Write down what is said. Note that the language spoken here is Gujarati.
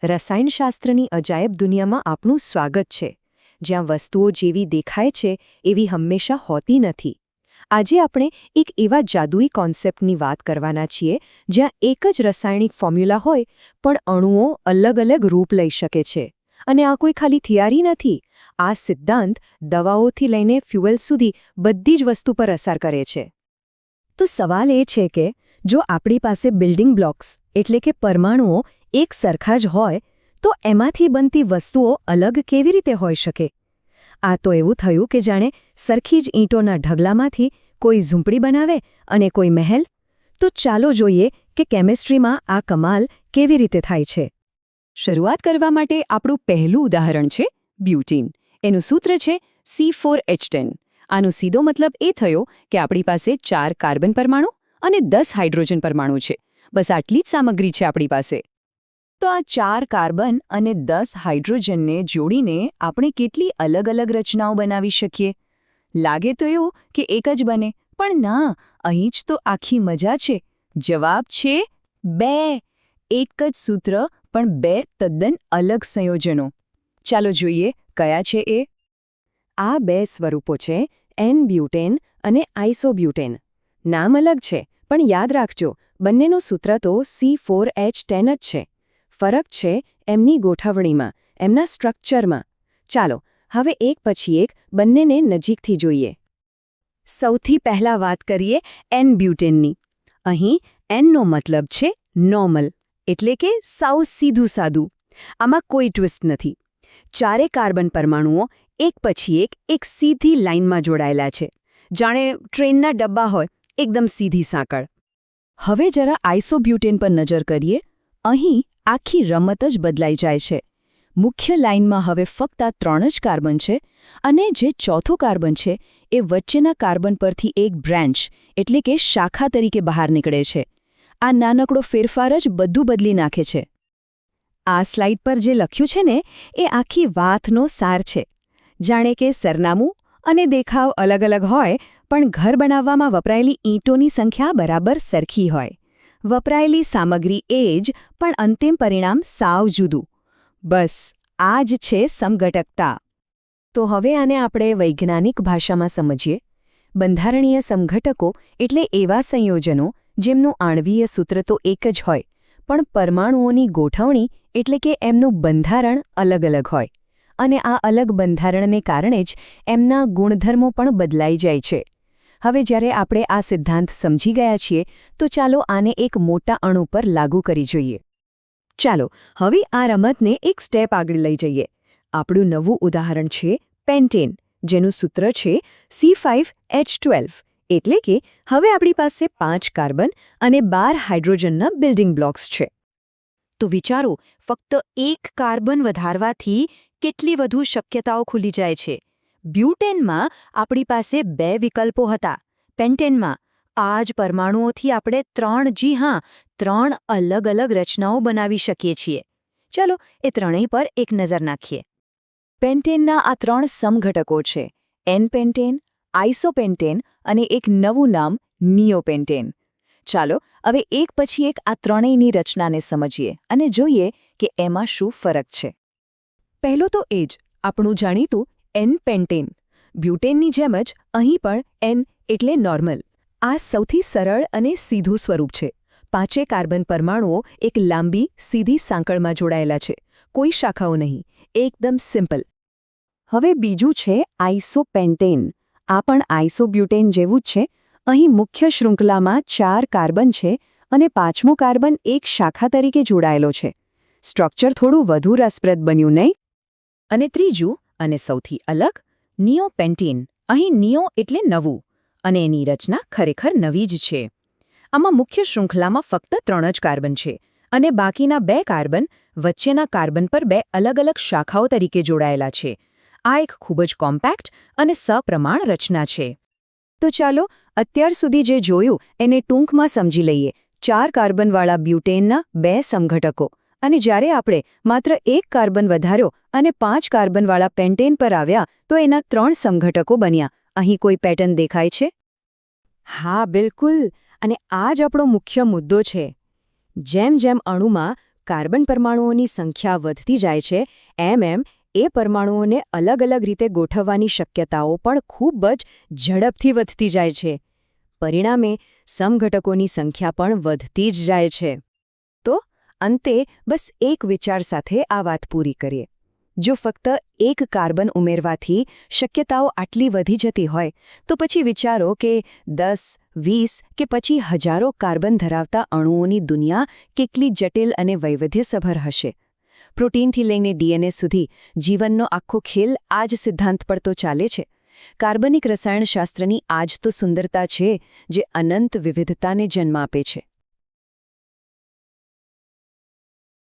રસાયણશાસ્ત્રની અજાયબ દુનિયામાં આપનું સ્વાગત છે, જ્યાં વસ્તુઓ જેવી દેખાય છે એવી હંમેશા હોતી નથી. આજે આપણે એક એવા જાદુઈ કોન્સેપ્ટની વાત કરવાના છીએ જ્યાં એક જ રાસાયણિક ફોર્મ્યુલા હોય પણ અણુઓ અલગ અલગ રૂપ લઈ શકે છે. અને આ કોઈ ખાલી થિયરી નથી. આ સિદ્ધાંત દવાઓથી લઈને ફ્યુઅલ સુધી બધી જ વસ્તુ પર અસર કરે છે. તો સવાલ એ છે કે જો આપણી પાસે બિલ્ડિંગ બ્લોક્સ એટલે કે પરમાણુઓ એક સરખા જ હોય તો એમાંથી બનતી વસ્તુઓ અલગ કેવી રીતે હોઈ શકે? આ તો એવું થયું કે જાણે સરખી જ ઈંટોના ઢગલામાંથી કોઈ ઝૂંપડી બનાવે અને કોઈ મહેલ. તો ચાલો જોઈએ કે કેમિસ્ટ્રીમાં આ કમાલ કેવી રીતે થાય છે. શરૂઆત કરવા માટે આપણું પહેલું ઉદાહરણ છે બ્યુટીન. એનું સૂત્ર છે C4H10. આનો સીધો મતલબ એ થયો કે આપણી પાસે 4 કાર્બન પરમાણુ અને 10 હાઇડ્રોજન પરમાણુ છે. બસ આટલી જ સામગ્રી છે આપણી પાસે. તો આ 4 કાર્બન અને 10 હાઇડ્રોજનને જોડીને આપણે કેટલી અલગ અલગ રચનાઓ બનાવી શકીએ? લાગે તો એવું કે એક જ બને, પણ ના, અહીં જ તો આખી મજા છે. જવાબ છે 2. એક જ સૂત્ર પણ 2 તદ્દન અલગ સંયોજનો. ચાલો જોઈએ કયા છે એ. આ 2 સ્વરૂપો છે N-બ્યુટેન અને આઇસોબ્યુટેન. નામ અલગ છે પણ યાદ રાખજો, બંનેનું સૂત્ર તો C4H10 જ છે. ફરક છે એમની ગોઠવણીમાં, એમના સ્ટ્રક્ચરમાં. ચાલો હવે એક પછી એક બંનેને નજીકથી જોઈએ. સૌથી પહેલા વાત કરીએ N-બ્યુટેનની. અહીં Nનો મતલબ છે નોર્મલ, એટલે કે સાવ સીધું સાદું. આમાં કોઈ ટ્વિસ્ટ નથી. 4 કાર્બન પરમાણુઓ એક પછી એક સીધી લાઇનમાં જોડાયેલા છે. જાણે ટ્રેનના ડબ્બા હોય, એકદમ સીધી સાંકળ. હવે જરા આઇસોબ્યુટેન પર નજર કરીએ. અહીં આખી રમત જ બદલાઈ જાય છે. મુખ્ય લાઇનમાં હવે ફક્ત આ 3 જ કાર્બન છે, અને જે ચોથો કાર્બન છે એ વચ્ચેના કાર્બન પરથી એક બ્રાન્ચ એટલે કે શાખા તરીકે બહાર નીકળે છે. આ નાનકડો ફેરફાર જ બધું બદલી નાખે છે. આ સ્લાઇડ પર જે લખ્યું છે ને એ આખી વાતનો સાર છે. જાણે કે સરનામું અને દેખાવ અલગ અલગ હોય, પણ ઘર બનાવવામાં વપરાયેલી ઈંટોની સંખ્યા બરાબર સરખી હોય. વપરાયેલી સામગ્રી એ જ, પણ અંતિમ પરિણામ સાવ જુદું. બસ આ જ છે સમઘટકતા. તો હવે આને આપણે વૈજ્ઞાનિક ભાષામાં સમજીએ. બંધારણીય સમઘટકો એટલે એવા સંયોજનો જેમનું આણ્વીય સૂત્ર તો એક જ હોય, પણ પરમાણુઓની ગોઠવણી એટલે કે એમનું બંધારણ અલગ અલગ હોય. અને આ અલગ બંધારણને કારણે જ એમના ગુણધર્મો પણ બદલાઈ જાય છે. હવે જ્યારે આપણે આ સિદ્ધાંત સમજી ગયા છીએ તો ચાલો આને એક મોટા અણુ પર લાગુ કરી જોઈએ. ચાલો હવે આ રમતને એક સ્ટેપ આગળ લઈ જઈએ. આપણું નવું ઉદાહરણ છે પેન્ટેન, જેનું સૂત્ર છે C5H12. એટલે કે હવે આપણી પાસે 5 કાર્બન અને 12 હાઇડ્રોજનના બિલ્ડિંગ બ્લોક્સ છે. તો વિચારો, ફક્ત એક કાર્બન વધારવાથી કેટલી વધુ શક્યતાઓ ખુલી જાય છે. બ્યુટેનમાં આપણી પાસે 2 વિકલ્પો હતા. પેન્ટેનમાં આ જ પરમાણુઓથી આપણે 3 અલગ અલગ રચનાઓ બનાવી શકીએ છીએ. ચલો એ ત્રણેય પર એક નજર નાખીએ. પેન્ટેનના આ 3 સમઘટકો છે N-પેન્ટેન, આઇસોપેન્ટેન અને એક નવું નામ નિયોપેન્ટેન. ચાલો હવે એક પછી એક આ ત્રણેયની રચનાને સમજીએ અને જોઈએ કે એમાં શું ફરક છે. પહેલું તો એ જ આપણું જાણીતું N-પેન્ટેન. બ્યુટેનની જેમ જ અહીં પણ N એટલે નોર્મલ. આ સૌથી સરળ અને સીધું સ્વરૂપ છે. 5 કાર્બન પરમાણુઓ એક લાંબી સીધી સાંકળમાં જોડાયેલા છે. કોઈ શાખાઓ નહીં, એકદમ સિમ્પલ. હવે બીજું છે આઇસોપેન્ટેન. આ પણ આઇસોબ્યુટેન જેવું જ છે. અહીં મુખ્ય શૃંખલામાં 4 કાર્બન છે અને 5મો કાર્બન એક શાખા તરીકે જોડાયેલો છે. સ્ટ્રક્ચર થોડું વધુ રસપ્રદ બન્યું નહીં? અને ત્રીજું અને સૌથી અલગ નિયોપેન્ટેન. અહીં નિયો એટલે નવું, અને એની રચના ખરેખર નવી જ છે. આમાં મુખ્ય શૃંખલામાં ફક્ત 3 જ કાર્બન છે અને બાકીના 2 કાર્બન વચ્ચેના કાર્બન પર 2 અલગ અલગ શાખાઓ તરીકે જોડાયેલા છે. આ એક ખૂબ જ કોમ્પેક્ટ અને સપ્રમાણ રચના છે. તો ચાલો અત્યાર સુધી જે જોયું એને ટૂંકમાં સમજી લઈએ. 4 કાર્બનવાળા બ્યુટેનના 2 સમઘટકો, અને જ્યારે આપણે માત્ર 1 કાર્બન વધાર્યો અને 5 કાર્બનવાળા પેન્ટેન પર આવ્યા તો એના 3 સમઘટકો બન્યા. અહીં કોઈ પેટર્ન દેખાય છે? હા, બિલકુલ. અને આ જ આપણો મુખ્ય મુદ્દો છે. જેમ જેમ અણુમાં કાર્બન પરમાણુઓની સંખ્યા વધતી જાય છે એમ એ પરમાણુઓને અલગ અલગ રીતે ગોઠવવાની શક્યતાઓ પણ ખૂબ જ ઝડપથી વધતી જાય છે. પરિણામે સમઘટકોની સંખ્યા પણ વધતી જ જાય છે. તો અંતે બસ એક વિચાર સાથે આ વાત પૂરી કરીએ. જો ફક્ત એક કાર્બન ઉમેરવાથી શક્યતાઓ આટલી વધી જતી હોય તો પછી વિચારો કે 10, 20 કે પછી હજારો કાર્બન ધરાવતા અણુઓની દુનિયા કેટલી જટિલ અને વૈવિધ્યસભર હશે. પ્રોટીનથી લઈને ડીએનએ સુધી જીવનનો આખો ખેલ આ જ સિદ્ધાંત પર તો ચાલે છે. કાર્બનિક રસાયણશાસ્ત્રની આ જ તો સુંદરતા છે જે અનંત વિવિધતાને જન્મ આપે છે.